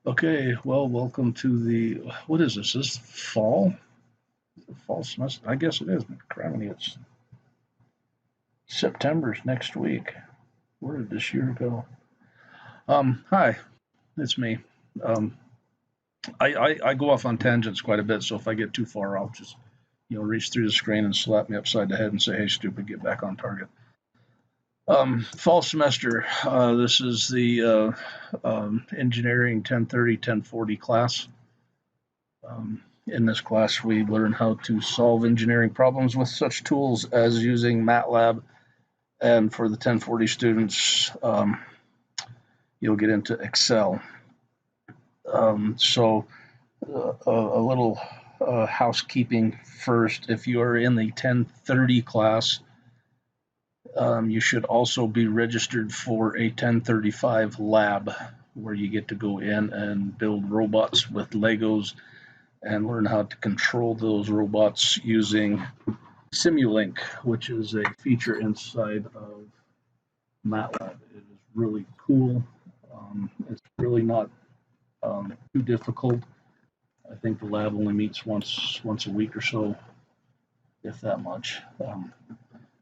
Okay, well, welcome to the, what is this? Is this fall? Fall semester? I guess it is. Criminy, it's September's next week. Where did this year go? Hi, it's me. Um, I go off on tangents quite a bit, so if I get too far, I'll just, reach through the screen and slap me upside the head and say, hey, stupid, get back on target. Fall semester, this is the engineering 1030, 1040 class. In this class, we learn how to solve engineering problems with such tools as using MATLAB. And for the 1040 students, you'll get into Excel. So a little housekeeping first. If you are in the 1030 class, you should also be registered for a 1035 lab where you get to go in and build robots with Legos and learn how to control those robots using Simulink, which is a feature inside of MATLAB. It is really cool. It's really not too difficult. I think the lab only meets once a week or so, if that much.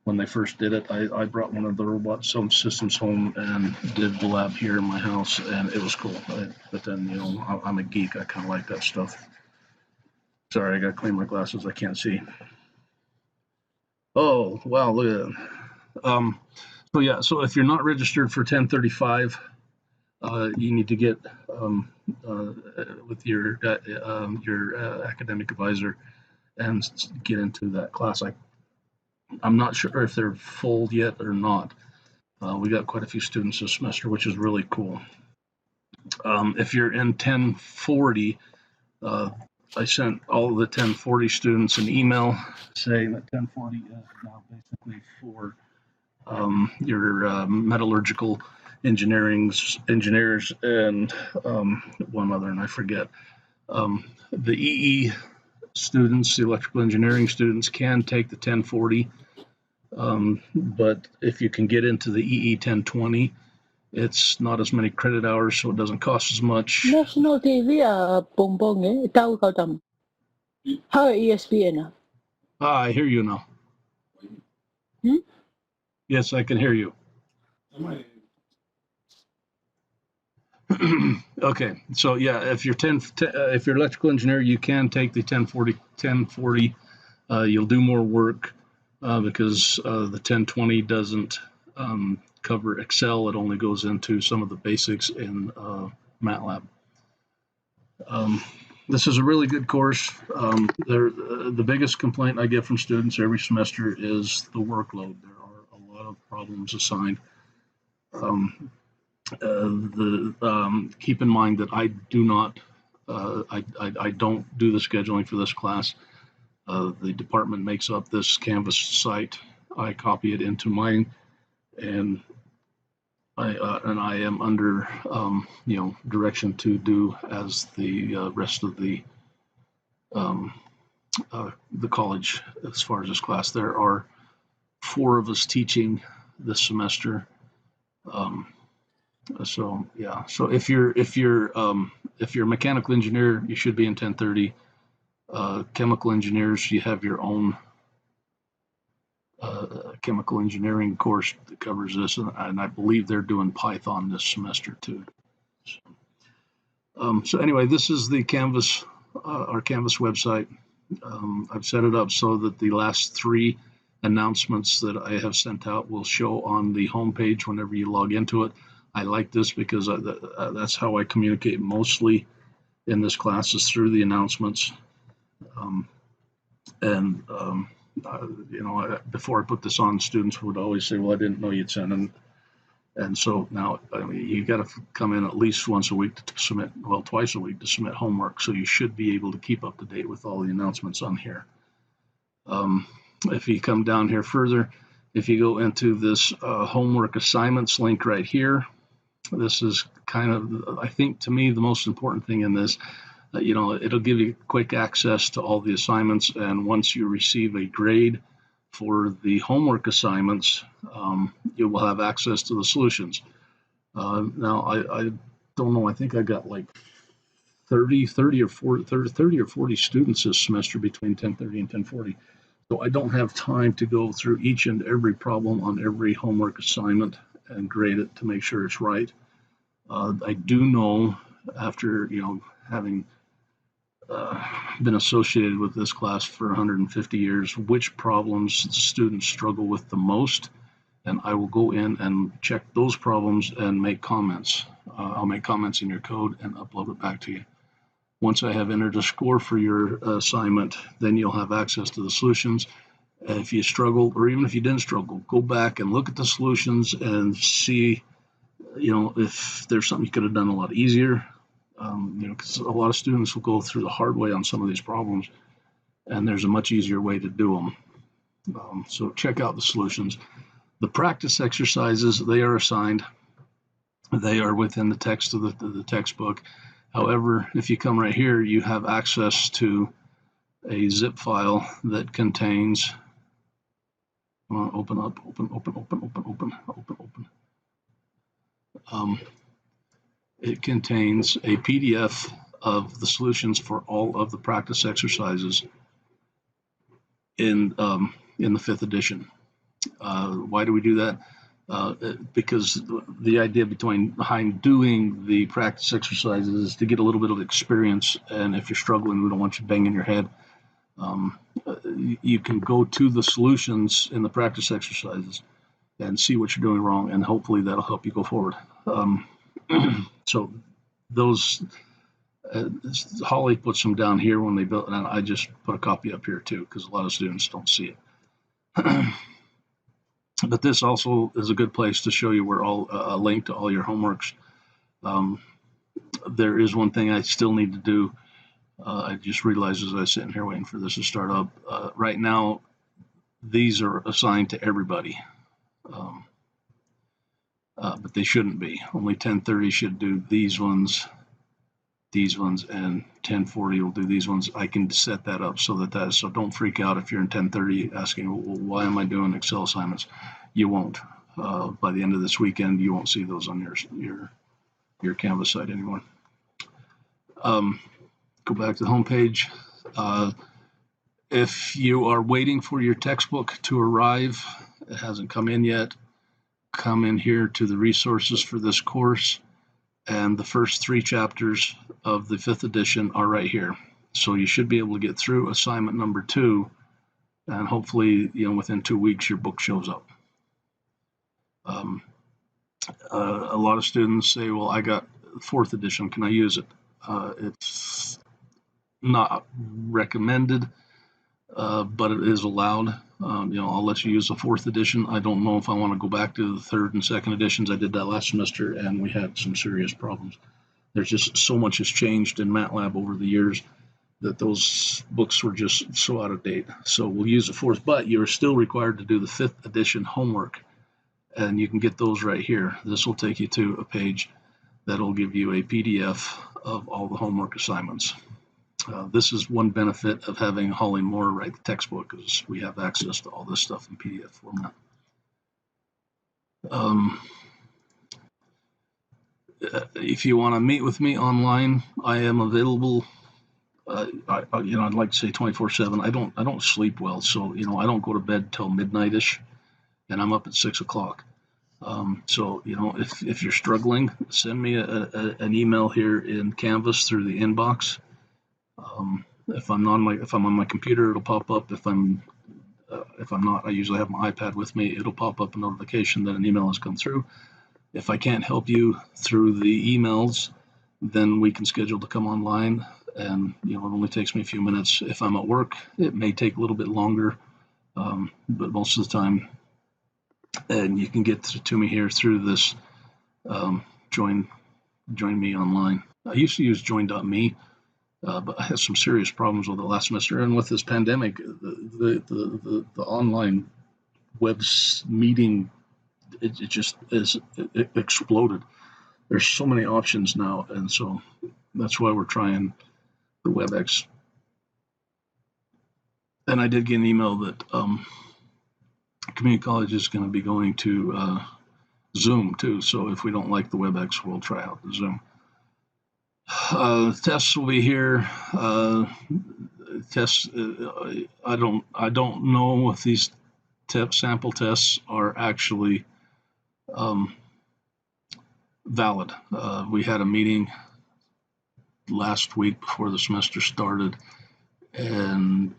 When they first did it, I brought one of the robot systems home and did the lab here in my house, and it was cool. But then, I'm a geek. I kind of like that stuff. Sorry, I got to clean my glasses. I can't see. Oh, wow, look at that. So if you're not registered for 1035, you need to get with your academic advisor and get into that class. I'm not sure if they're full yet or not. We got quite a few students this semester, which is really cool. If you're in 1040, I sent all of the 1040 students an email saying that 1040 is now basically for your metallurgical engineers and one other, and I forget. The EE students, the electrical engineering students, can take the 1040, but if you can get into the EE 1020, it's not as many credit hours, so it doesn't cost as much. National TV bongbong tahu kau tam. How ESPN I hear you now. Yes, I can hear you. Okay, so yeah, if you're if you're electrical engineer, you can take the 1040. You'll do more work because the 1020 doesn't cover Excel. It only goes into some of the basics in MATLAB. This is a really good course. The biggest complaint I get from students every semester is the workload. There are a lot of problems assigned. Keep in mind that I do not, I don't do the scheduling for this class. The department makes up this Canvas site. I copy it into mine, and I am under direction to do as the rest of the college as far as this class. There are 4 of us teaching this semester. So yeah, so if you're a mechanical engineer, you should be in 1030. Chemical engineers, you have your own chemical engineering course that covers this, and I believe they're doing Python this semester too. So anyway, this is the Canvas, our Canvas website. I've set it up so that the last 3 announcements that I have sent out will show on the homepage whenever you log into it. I like this because that's how I communicate mostly in this class, is through the announcements. Before I put this on, students would always say, well, I didn't know you'd send them. And so now, you got to come in at least once a week to submit, well, twice a week to submit homework. So you should be able to keep up to date with all the announcements on here. If you come down here further, if you go into this homework assignments link right here, this is kind of, I think, to me, the most important thing in this. It'll give you quick access to all the assignments, and once you receive a grade for the homework assignments, you will have access to the solutions. Now, I don't know, I think I got like 30 or 40 students this semester between 10:30 and 10:40. So I don't have time to go through each and every problem on every homework assignment and grade it to make sure it's right. I do know, after having been associated with this class for 150 years, which problems the students struggle with the most, and I will go in and check those problems and make comments. I'll make comments in your code and upload it back to you. Once I have entered a score for your assignment, then you'll have access to the solutions. If you struggled, or even if you didn't struggle, go back and look at the solutions and see, if there's something you could have done a lot easier. Because a lot of students will go through the hard way on some of these problems, and there's a much easier way to do them. So check out the solutions. The practice exercises, they are assigned. They are within the text of the textbook. However, if you come right here, you have access to a zip file that contains, open. It contains a PDF of the solutions for all of the practice exercises in the 5th edition. Why do we do that? Because the idea behind doing the practice exercises is to get a little bit of experience, and if you're struggling, we don't want you banging your head. You can go to the solutions in the practice exercises and see what you're doing wrong, and hopefully that'll help you go forward. So those, Holly puts them down here when they built, and I just put a copy up here too, because a lot of students don't see it. But this also is a good place to show you where a link to all your homeworks. There is one thing I still need to do. I just realized as I was sitting here waiting for this to start up. Right now, these are assigned to everybody. But they shouldn't be. Only 10:30 should do these ones, and 10:40 will do these ones. I can set that up so don't freak out if you're in 10:30 asking, well, why am I doing Excel assignments? You won't. By the end of this weekend, you won't see those on your Canvas site anymore. Go back to the home page. If you are waiting for your textbook to arrive, it hasn't come in yet, come in here to the resources for this course, and the first 3 chapters of the 5th edition are right here. So you should be able to get through assignment number 2, and hopefully, within 2 weeks, your book shows up. A lot of students say, well, I got 4th edition, can I use it? It's not recommended, but it is allowed. I'll let you use the 4th edition. I don't know if I want to go back to the 3rd and 2nd editions. I did that last semester, and we had some serious problems. There's just so much has changed in MATLAB over the years that those books were just so out of date. So we'll use the 4th, but you're still required to do the 5th edition homework, and you can get those right here. This will take you to a page that'll give you a PDF of all the homework assignments. This is one benefit of having Holly Moore write the textbook, is we have access to all this stuff in PDF format. If you want to meet with me online, I am available. I'd like to say 24/7. I don't sleep well, so I don't go to bed till midnight-ish, and I'm up at 6 o'clock. So if you're struggling, send me an email here in Canvas through the inbox. If I'm on my computer, it'll pop up. If I'm not, I usually have my iPad with me. It'll pop up a notification that an email has come through. If I can't help you through the emails, then we can schedule to come online, and it only takes me a few minutes. If I'm at work, it may take a little bit longer, but most of the time, and you can get to me here through this join me online. I used to use join.me. But I had some serious problems with it last semester, and with this pandemic, the online web meeting, it just it exploded. There's so many options now, and so that's why we're trying the WebEx. And I did get an email that community college is going to be going to Zoom too. So if we don't like the WebEx, we'll try out the Zoom. Tests will be here. Tests. I don't know if these sample tests are actually um, valid. We had a meeting last week before the semester started, and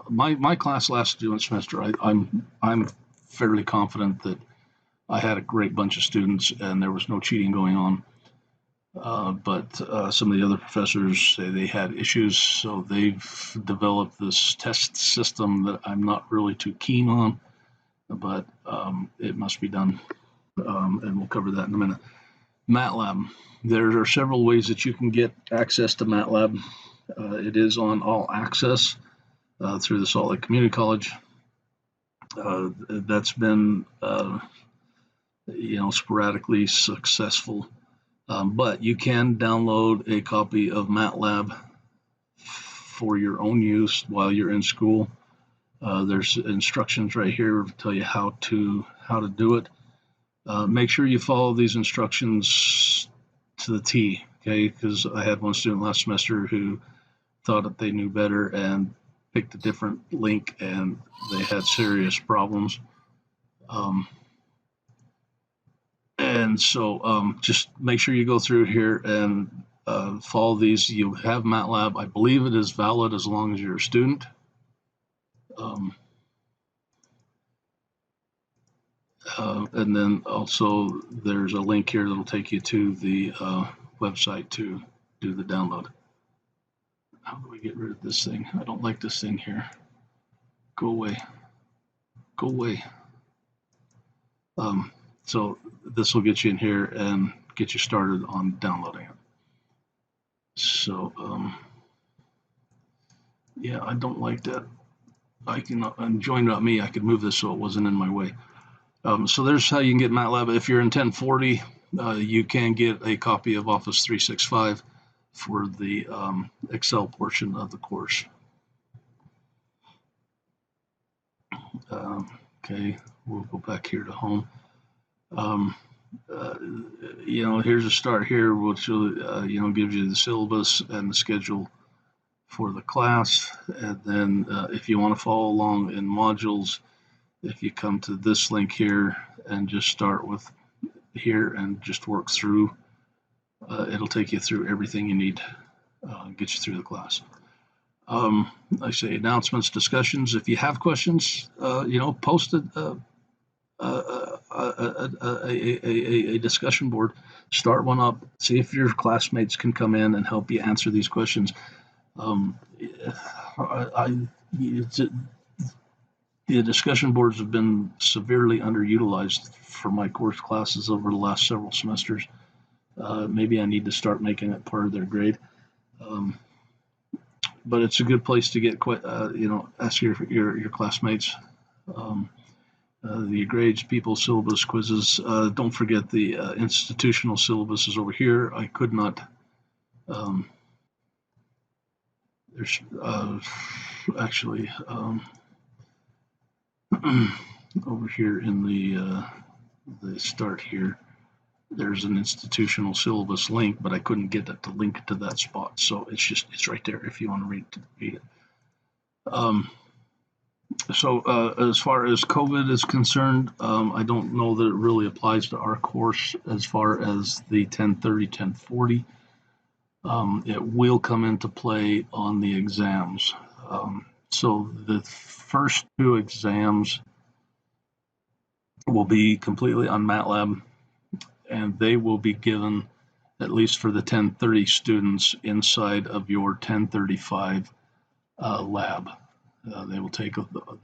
my class last student semester, I'm fairly confident that I had a great bunch of students and there was no cheating going on. But some of the other professors say they had issues, so they've developed this test system that I'm not really too keen on, but it must be done, and we'll cover that in a minute. MATLAB. There are several ways that you can get access to MATLAB. It is on All Access through the Salt Lake Community College. That's been, sporadically successful. But you can download a copy of MATLAB for your own use while you're in school. There's instructions right here to tell you how to do it. Make sure you follow these instructions to the T, okay? Because I had one student last semester who thought that they knew better and picked a different link, and they had serious problems. And so just make sure you go through here and follow these. You have MATLAB. I believe it is valid as long as you're a student. And then also there's a link here that'll take you to the website to do the download. How do we get rid of this thing? I don't like this thing here. Go away. Go away. So this will get you in here and get you started on downloading it. So yeah, I don't like that. I can join me. I could move this so it wasn't in my way. So there's how you can get MATLAB. If you're in 1040, you can get a copy of Office 365 for the Excel portion of the course. Okay, we'll go back here to home. Here's a start here, which gives you the syllabus and the schedule for the class. And then if you want to follow along in modules, if you come to this link here and just start with here and just work through, it'll take you through everything you need, get you through the class. I say announcements, discussions. If you have questions, post a discussion board, start one up, see if your classmates can come in and help you answer these questions. The discussion boards have been severely underutilized for my course classes over the last several semesters. Maybe I need to start making it part of their grade. But it's a good place to get ask your classmates. The grades, people, syllabus, quizzes. Don't forget the institutional syllabus is over here. I could not. There's actually over here in the start here. There's an institutional syllabus link, but I couldn't get it to link to that spot. So it's right there if you want to read it. So as far as COVID is concerned, I don't know that it really applies to our course as far as the 1030, 1040. It will come into play on the exams. So the first two exams will be completely on MATLAB, and they will be given, at least for the 1030 students, inside of your 1035 lab. They will take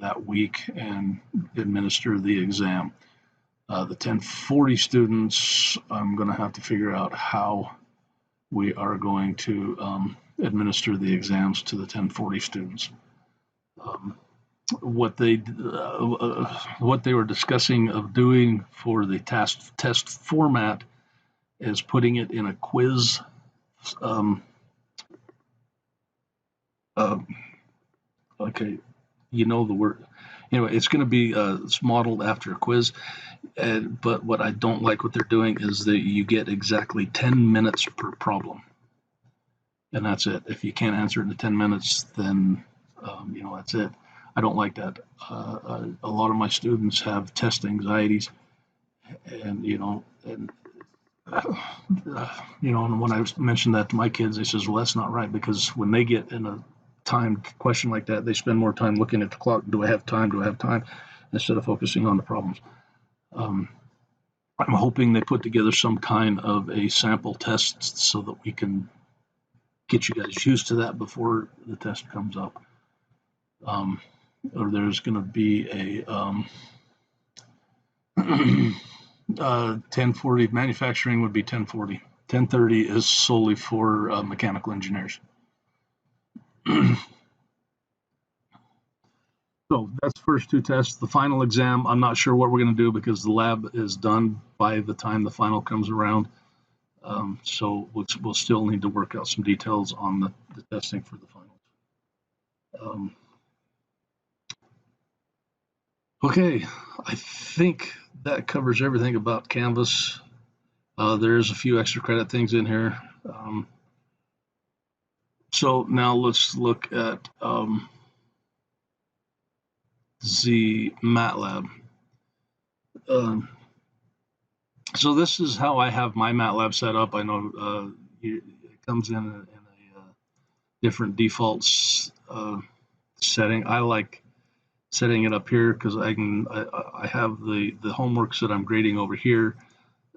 that week and administer the exam. The 1040 students, I'm going to have to figure out how we are going to administer the exams to the 1040 students. What they were discussing of doing for the test format is putting it in a quiz. Okay, you know the word. Anyway, it's going to be it's modeled after a quiz. But what I don't like what they're doing is that you get exactly 10 minutes per problem. And that's it. If you can't answer it in 10 minutes, then, that's it. I don't like that. A lot of my students have test anxieties, and, and when I mentioned that to my kids, they says, well, that's not right, because when they get in a timed question like that, they spend more time looking at the clock. Do I have time? Do I have time? Instead of focusing on the problems. I'm hoping they put together some kind of a sample test so that we can get you guys used to that before the test comes up. Or there's going to be a 1040. Manufacturing would be 1040. 1030 is solely for mechanical engineers. So that's the first two tests. The final exam, I'm not sure what we're going to do because the lab is done by the time the final comes around. So we'll still need to work out some details on the testing for the finals. Okay, I think that covers everything about Canvas. There's a few extra credit things in here. So now let's look at the MATLAB. So this is how I have my MATLAB set up. I know it comes in a different defaults setting. I like setting it up here because I have the homeworks that I'm grading over here,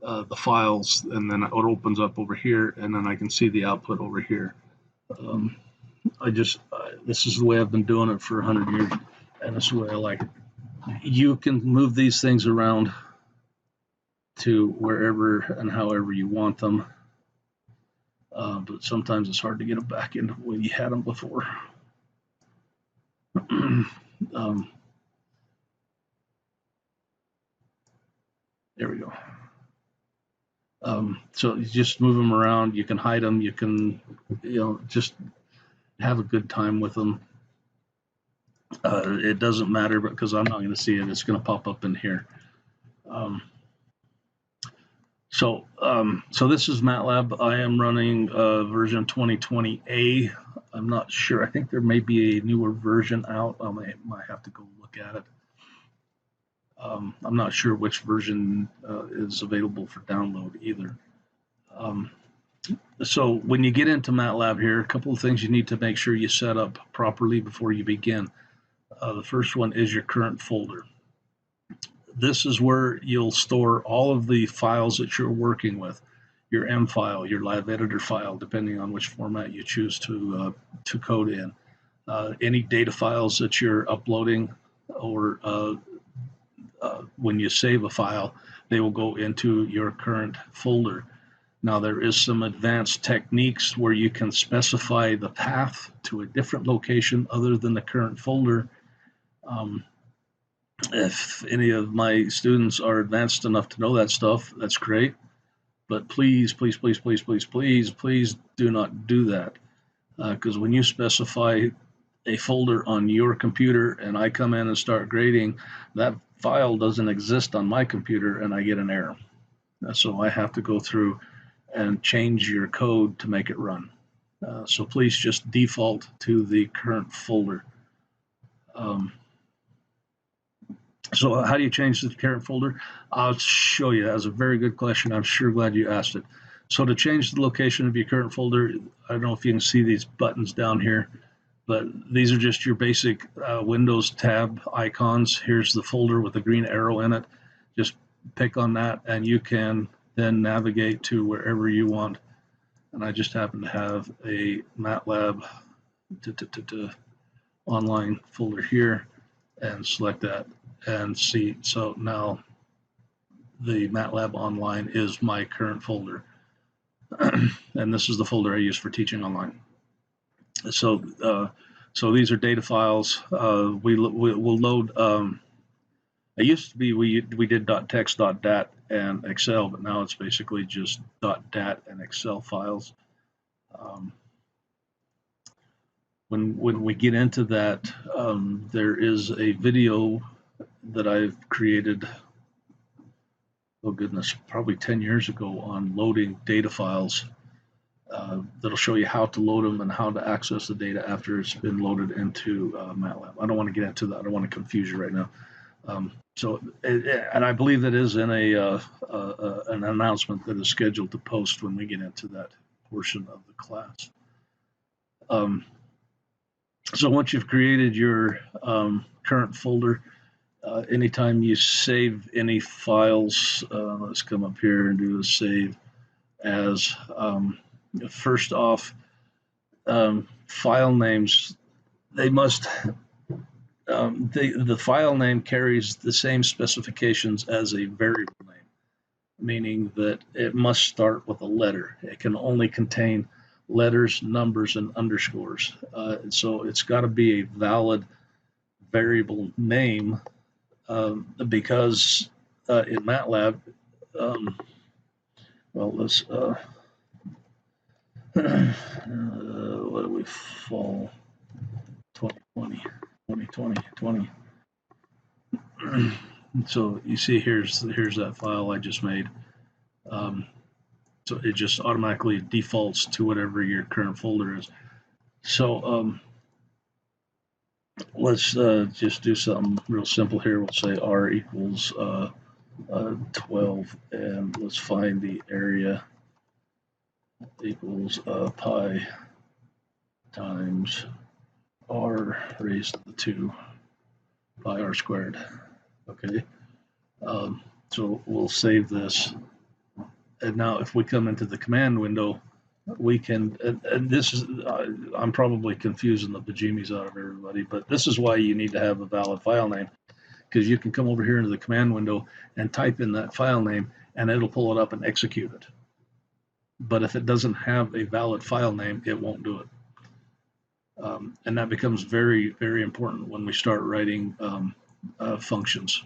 the files, and then it opens up over here, and then I can see the output over here. This is the way I've been doing it for 100 years, and this is the way I like it. You can move these things around to wherever and however you want them, but sometimes it's hard to get them back into the way you had them before. There we go. So you just move them around. You can hide them. You can, just have a good time with them. It doesn't matter because I'm not going to see it. It's going to pop up in here. So this is MATLAB. I am running version 2020A. I'm not sure. I think there may be a newer version out. I might have to go look at it. I'm not sure which version is available for download either. So when you get into MATLAB here, a couple of things you need to make sure you set up properly before you begin. The first one is your current folder. This is where you'll store all of the files that you're working with, your M file, your live editor file, depending on which format you choose to code in. Any data files that you're uploading, or when you save a file, they will go into your current folder. Now, there is some advanced techniques where you can specify the path to a different location other than the current folder. If any of my students are advanced enough to know that stuff, that's great. But please, please, please, please, please, please, please do not do that. Because when you specify a folder on your computer and I come in and start grading, that file doesn't exist on my computer and I get an error. So I have to go through and change your code to make it run. So please just default to the current folder. So how do you change the current folder? I'll show you. That's a very good question. I'm sure glad you asked it. So to change the location of your current folder, I don't know if you can see these buttons down here, but these are just your basic Windows tab icons. Here's the folder with the green arrow in it. Just pick on that and you can then navigate to wherever you want. And I just happen to have a MATLAB online folder here and select that and see. So now the MATLAB online is my current folder. And this is the folder I use for teaching online. So these are data files. We'll load. It used to be we did .text, .dat, and Excel, but now it's basically just .dat and Excel files. When we get into that, there is a video that I've created oh goodness, probably 10 years ago on loading data files. That'll show you how to load them and how to access the data after it's been loaded into MATLAB. I don't want to get into that. I don't want to confuse you right now. And I believe that is in an announcement that is scheduled to post when we get into that portion of the class. So once you've created your current folder, anytime you save any files, let's come up here and do a save as. First off, file names, they must, the file name carries the same specifications as a variable name, meaning that it must start with a letter. It can only contain letters, numbers, and underscores. So it's got to be a valid variable name because in MATLAB, well, let's, what do we fall? 2020. So you see, here's that file I just made. So it just automatically defaults to whatever your current folder is. So let's just do something real simple here. We'll say R equals 12, and let's find the area equals pi times R raised to the 2 pi R squared. Okay. So we'll save this. And now if we come into the command window, we can, and this is, I'm probably confusing the bejeemies out of everybody, but this is why you need to have a valid file name, because you can come over here into the command window and type in that file name and it'll pull it up and execute it. But if it doesn't have a valid file name, it won't do it. And that becomes very, very important when we start writing functions.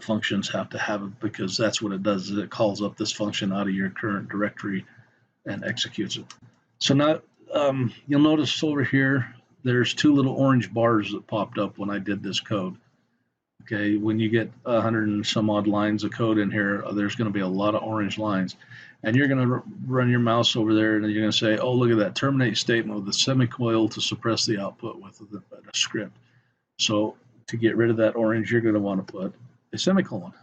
Functions have to have it, because that's what it does, is it calls up this function out of your current directory and executes it. So now you'll notice over here there's 2 little orange bars that popped up when I did this code. Okay, when you get 100 and some odd lines of code in here, there's going to be a lot of orange lines, and you're going to run your mouse over there and you're going to say, oh, look at that, terminate statement with a semicolon to suppress the output with a script. So to get rid of that orange, you're going to want to put a semicolon.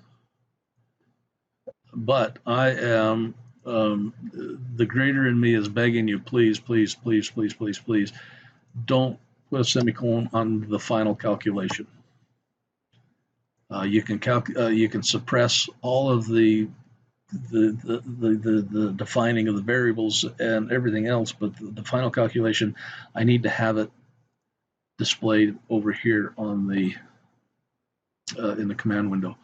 But I am, the grader in me is begging you, please, please, please, please, please, please, don't put a semicolon on the final calculation. You can suppress all of the defining of the variables and everything else, but the final calculation, I need to have it displayed over here on the in the command window.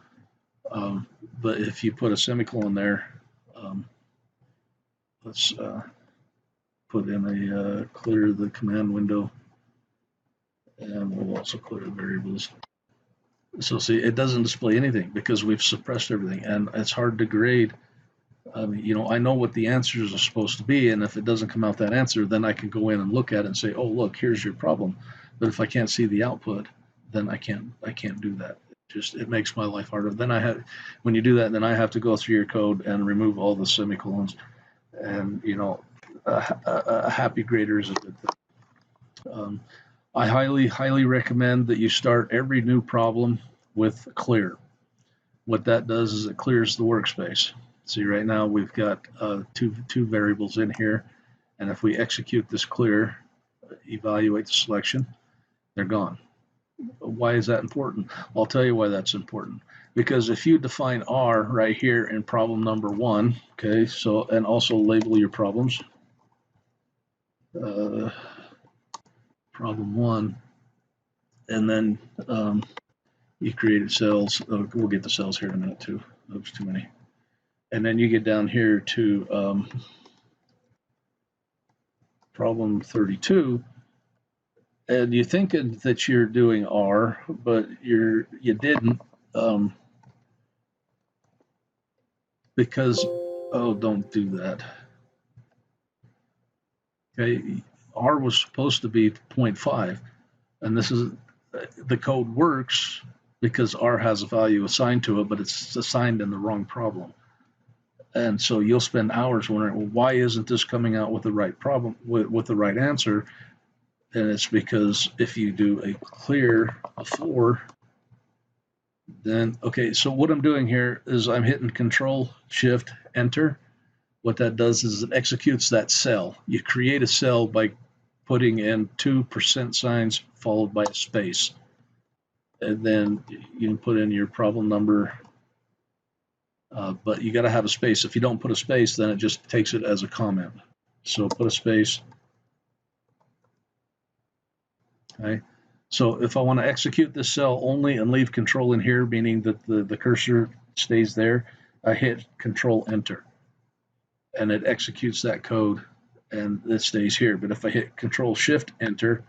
But if you put a semicolon there, let's put in a clear the command window, and we'll also clear the variables. So see, it doesn't display anything because we've suppressed everything, and it's hard to grade. You know, I know what the answers are supposed to be, and if it doesn't come out that answer, then I can go in and look at it and say, oh, look, here's your problem. But if I can't see the output, then I can't do that. It makes my life harder. Then when you do that, then I have to go through your code and remove all the semicolons. And you know, a happy grader is a good thing. I highly recommend that you start every new problem with clear. What that does is it clears the workspace. See, right now we've got two variables in here, and if we execute this clear, evaluate the selection, they're gone. Why is that important? I'll tell you why that's important. Because if you define R right here in problem number 1, okay, so, and also label your problems, problem 1, and then you created cells. We'll get the cells here in a minute too. Oops, too many. And then you get down here to problem 32, and you think that you're doing R, but you didn't, because, oh, don't do that. Okay, R was supposed to be 0.5, and this is, the code works because R has a value assigned to it, but it's assigned in the wrong problem. And so you'll spend hours wondering, well, why isn't this coming out with the right problem, with the right answer? And it's because if you do a clear before, then, okay, so what I'm doing here is I'm hitting Control Shift Enter. What that does is it executes that cell. You create a cell by putting in 2% signs followed by a space. And then you can put in your problem number, but you got to have a space. If you don't put a space, then it just takes it as a comment. So put a space. Okay. So if I want to execute this cell only and leave control in here, meaning that the cursor stays there, I hit Control Enter. And it executes that code and it stays here. But if I hit Control Shift Enter,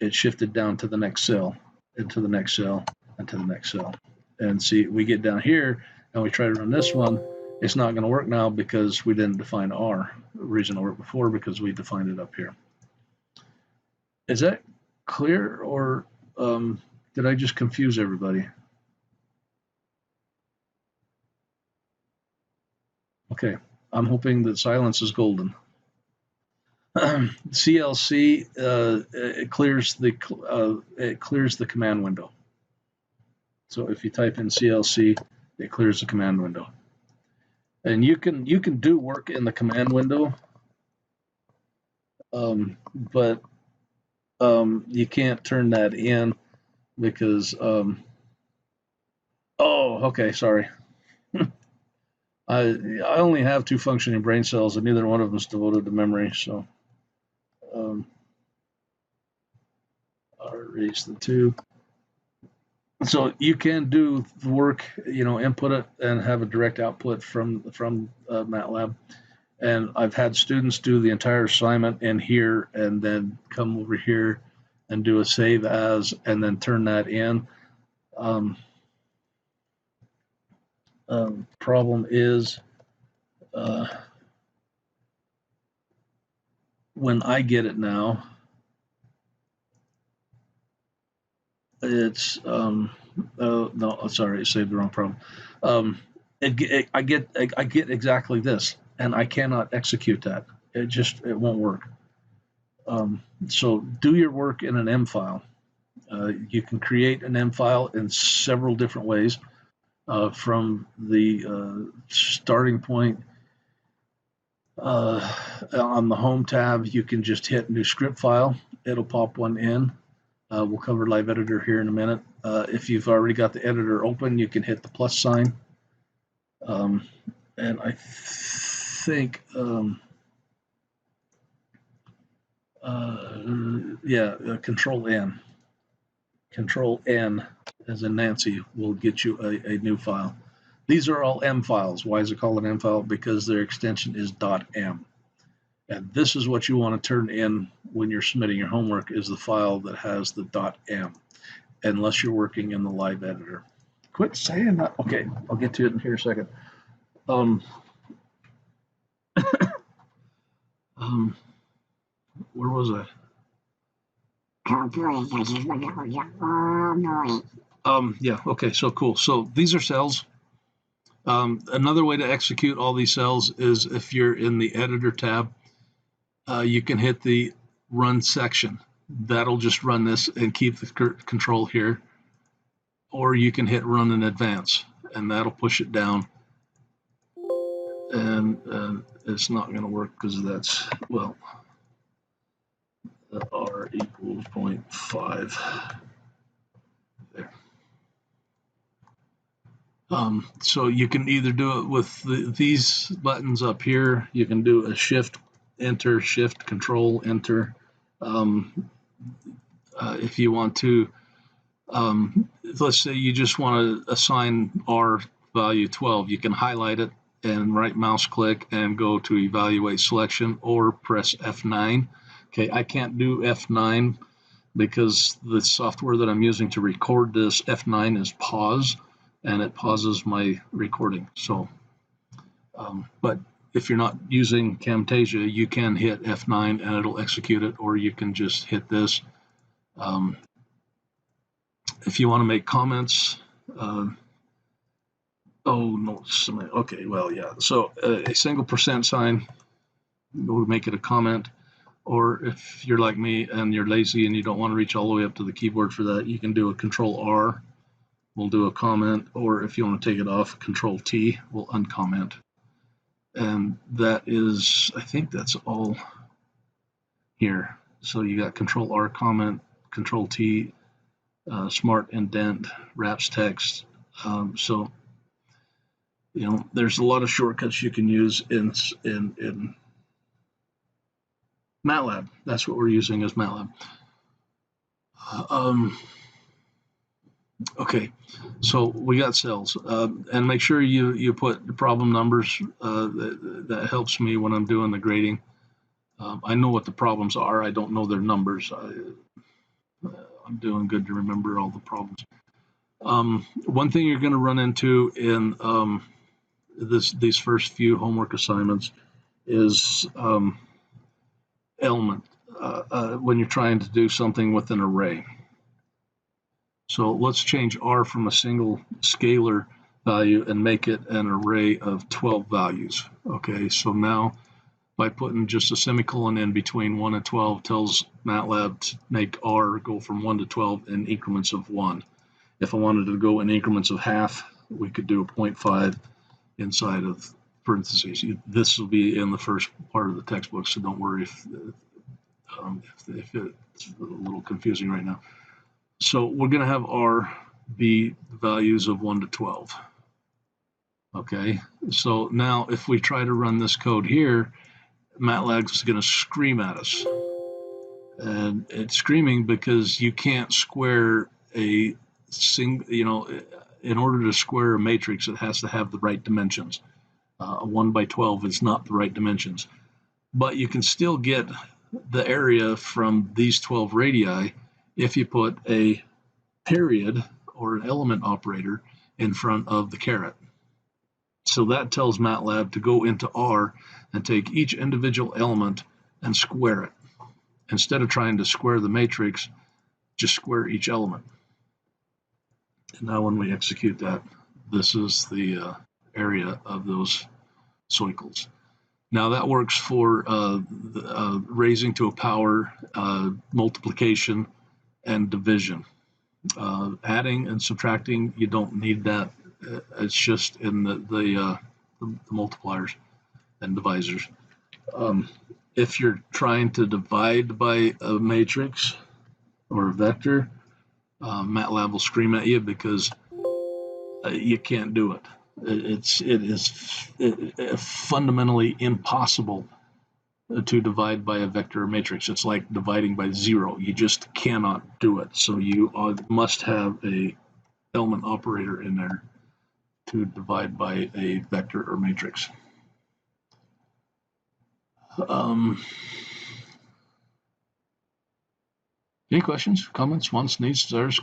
it shifted down to the next cell, into the next cell, and to the next cell. And see, we get down here and we try to run this one. It's not going to work now because we didn't define R. The reason it worked before because we defined it up here. Is that clear, or did I just confuse everybody? Okay, I'm hoping that silence is golden. CLC it clears the command window. So if you type in CLC, it clears the command window. And you can do work in the command window, but you can't turn that in because oh, okay, sorry. I only have 2 functioning brain cells, and neither one of them is devoted to memory. So I'll erase the 2. So you can do the work, input it and have a direct output from MATLAB. And I've had students do the entire assignment in here and then come over here and do a save as and then turn that in. Problem is when I get it now, it's no, sorry, I saved the wrong problem. I get exactly this, and I cannot execute that. It won't work. So do your work in an M file. You can create an M file in several different ways. From the starting point on the Home tab, you can just hit New Script File. It'll pop one in. We'll cover Live Editor here in a minute. If you've already got the editor open, you can hit the plus sign. And I think, Control N. Control N, as in Nancy, will get you a new file. These are all M files. Why is it called an M file? Because their extension is .m. And this is what you want to turn in when you're submitting your homework, is the file that has the .m, unless you're working in the Live Editor. Quit saying that. Okay, I'll get to it in here a second. Where was I? Yeah, okay, so cool. So these are cells. Another way to execute all these cells is if you're in the Editor tab, you can hit the Run section. That'll just run this and keep the control here. Or you can hit Run in Advance, and that'll push it down. And it's not going to work because that's, well, R equals 0.5. There. So you can either do it with these buttons up here. You can do a Shift, Enter, Shift, Control, Enter. If you want to, let's say you just want to assign R value 12, you can highlight it and right mouse click and go to Evaluate Selection or press F9. Okay, I can't do F9 because the software that I'm using to record this, F9 is pause, and it pauses my recording. So, but if you're not using Camtasia, you can hit F9 and it'll execute it, or you can just hit this. If you want to make comments, oh no, okay, well, yeah. So a single % sign, we'll make it a comment. Or if you're like me and you're lazy and you don't want to reach all the way up to the keyboard for that, you can do a Control R. We'll do a comment. Or if you want to take it off, Control T, we'll uncomment. And that is, I think that's all here. So you got Control R comment, Control T, Smart Indent, wraps text. So there's a lot of shortcuts you can use in MATLAB. That's what we're using as MATLAB. Okay, so we got cells, and make sure you put the problem numbers. That helps me when I'm doing the grading. I know what the problems are. I don't know their numbers. I'm doing good to remember all the problems. One thing you're going to run into in these first few homework assignments is element when you're trying to do something with an array. So let's change R from a single scalar value and make it an array of 12 values. Okay, so now by putting just a semicolon in between 1 and 12 tells MATLAB to make R go from 1 to 12 in increments of 1. If I wanted to go in increments of half, we could do a 0.5 inside of parentheses. This will be in the first part of the textbook, so don't worry if it's a little confusing right now. So we're going to have R be values of 1 to 12. Okay, so now if we try to run this code here, MATLAB is going to scream at us. And it's screaming because you can't square a single, in order to square a matrix, it has to have the right dimensions. A 1 by 12 is not the right dimensions. But you can still get the area from these 12 radii if you put a period or an element operator in front of the caret. So that tells MATLAB to go into R and take each individual element and square it. Instead of trying to square the matrix, just square each element. And now when we execute that, this is the area of those circles. Now that works for raising to a power, multiplication, and division. Adding and subtracting, you don't need that. It's just in the multipliers and divisors. If you're trying to divide by a matrix or a vector, MATLAB will scream at you because you can't do it. It is fundamentally impossible to divide by a vector or matrix. It's like dividing by 0. You just cannot do it. So you must have a element operator in there to divide by a vector or matrix. Any questions, comments, wants, needs, desires,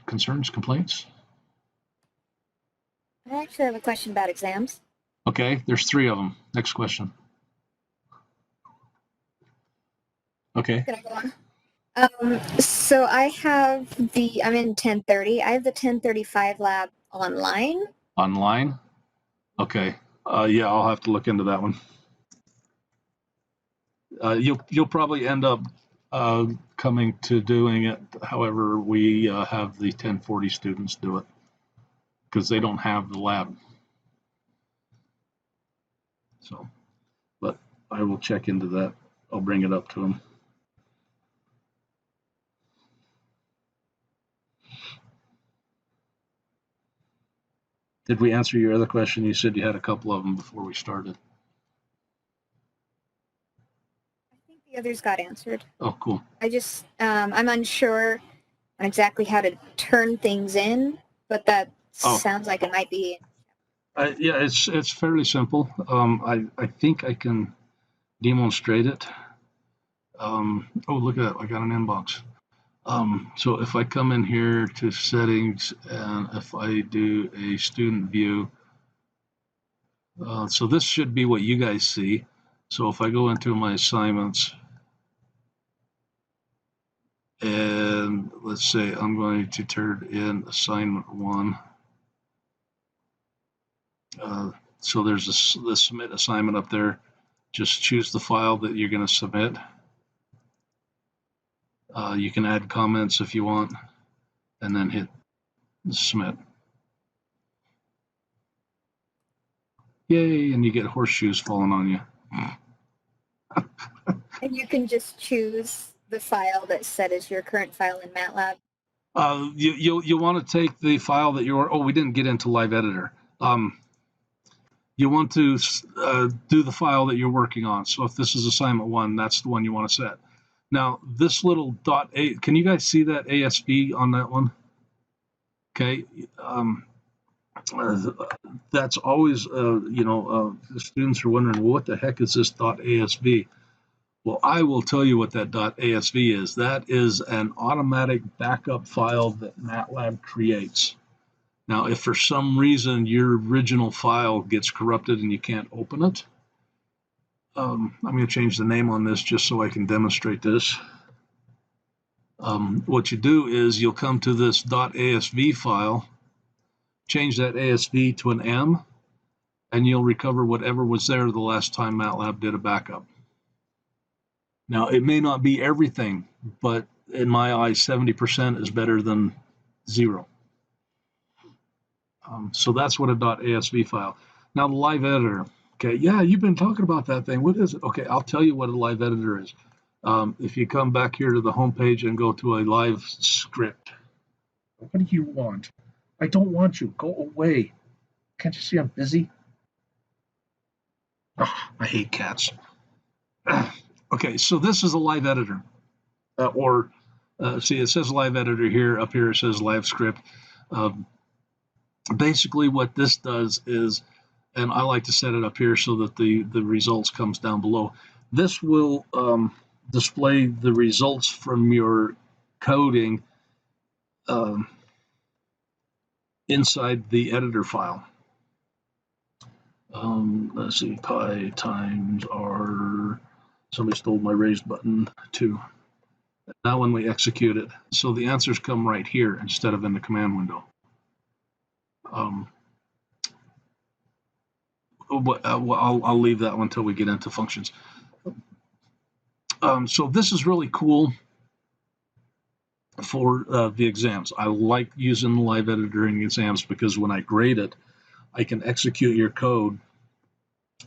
concerns, complaints? I actually have a question about exams. Okay, there's 3 of them. Next question. Okay. Can I go on? So I'm in 1030. I have the 1035 lab online. Online? Okay. Yeah, I'll have to look into that one. You'll probably end up coming to doing it. However, we have the 1040 students do it because they don't have the lab. So, but I will check into that. I'll bring it up to them. Did we answer your other question? You said you had a couple of them before we started. I think the others got answered. Oh, cool. I just, I'm unsure on exactly how to turn things in, but that sounds like it might be. Yeah, it's fairly simple. I think I can demonstrate it. Oh, look at that. I got an inbox. So if I come in here to settings and if I do a student view, so this should be what you guys see. So if I go into my assignments, And let's say I'm going to turn in assignment 1. So there's the submit assignment up there. Just choose the file that you're going to submit. You can add comments if you want, and then hit submit. Yay, and you get horseshoes falling on you. And you can just choose the file that's set as your current file in MATLAB. You want to take the file that we didn't get into Live Editor. You want to do the file that you're working on. So if this is assignment 1, that's the one you want to set. Now, this little .a, can you guys see that ASV on that one? Okay. That's always, the students are wondering, well, what the heck is this .asv? Well, I will tell you what that .asv is. That is an automatic backup file that MATLAB creates. Now, if for some reason your original file gets corrupted and you can't open it, I'm going to change the name on this just so I can demonstrate this. What you do is you'll come to this .asv file, change that ASV to an M, and you'll recover whatever was there the last time MATLAB did a backup. Now, it may not be everything, but in my eyes, 70% is better than 0. So that's what a .asv file. Now, the live editor. Okay, yeah, you've been talking about that thing. What is it? Okay, I'll tell you what a live editor is. If you come back here to the home page and go to a live script. What do you want? I don't want you. Go away. Can't you see I'm busy? Oh, I hate cats. Okay, so this is a live editor. See, it says live editor here. Up here it says live script. Basically what this does is, and I like to set it up here so that the results comes down below. This will display the results from your coding inside the editor file. Let's see, pi times r, somebody stole my raised button, 2. Now when we execute it, so the answers come right here instead of in the command window. I'll leave that one until we get into functions. So this is really cool for the exams. I like using the live editor in exams because when I grade it, I can execute your code,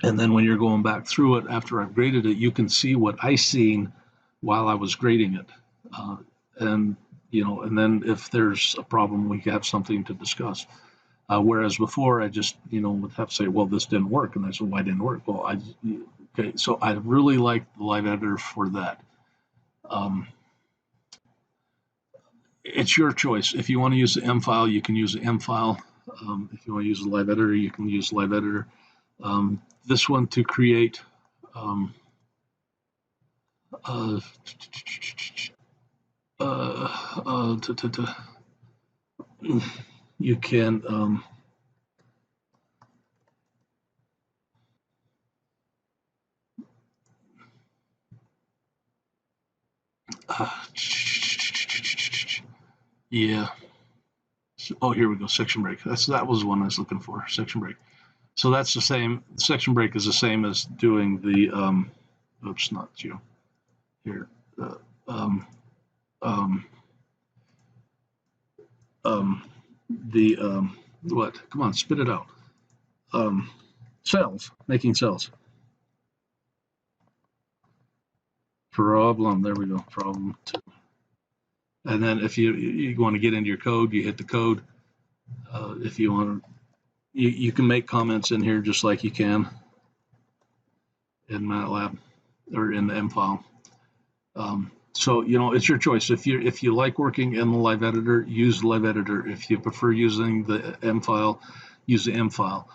and then when you're going back through it after I've graded it, you can see what I seen while I was grading it, and then if there's a problem, we have something to discuss. Whereas before, I just would have to say, well, this didn't work, and I said, why didn't it work? Well, okay, so I really like the live editor for that. It's your choice. If you want to use the M file, you can use the M file. If you want to use the live editor, you can use the live editor. This one to create you can yeah. Oh, here we go. Section break. That was the one I was looking for. Section break. So that's the same. Section break is the same as doing the. Oops, not you. Here. What? Come on, spit it out. Cells. Making cells. Problem. There we go. Problem 2. And then if you want to get into your code, you hit the code. If you want to, you can make comments in here just like you can in MATLAB or in the M file. So it's your choice. If you like working in the live editor, use the live editor. If you prefer using the M file, use the M file.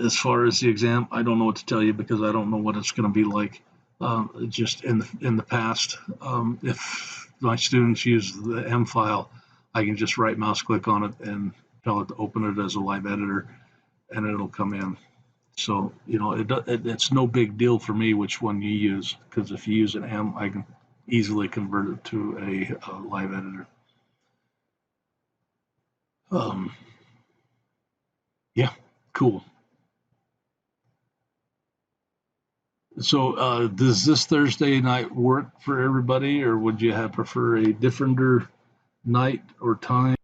As far as the exam, I don't know what to tell you because I don't know what it's going to be like. Just in the past, if my students use the M file, I can just right mouse click on it and tell it to open it as a live editor, and it'll come in. So it's no big deal for me which one you use, because if you use an M, I can easily convert it to a live editor. Yeah, cool. So does this Thursday night work for everybody, or would you prefer a different night or time?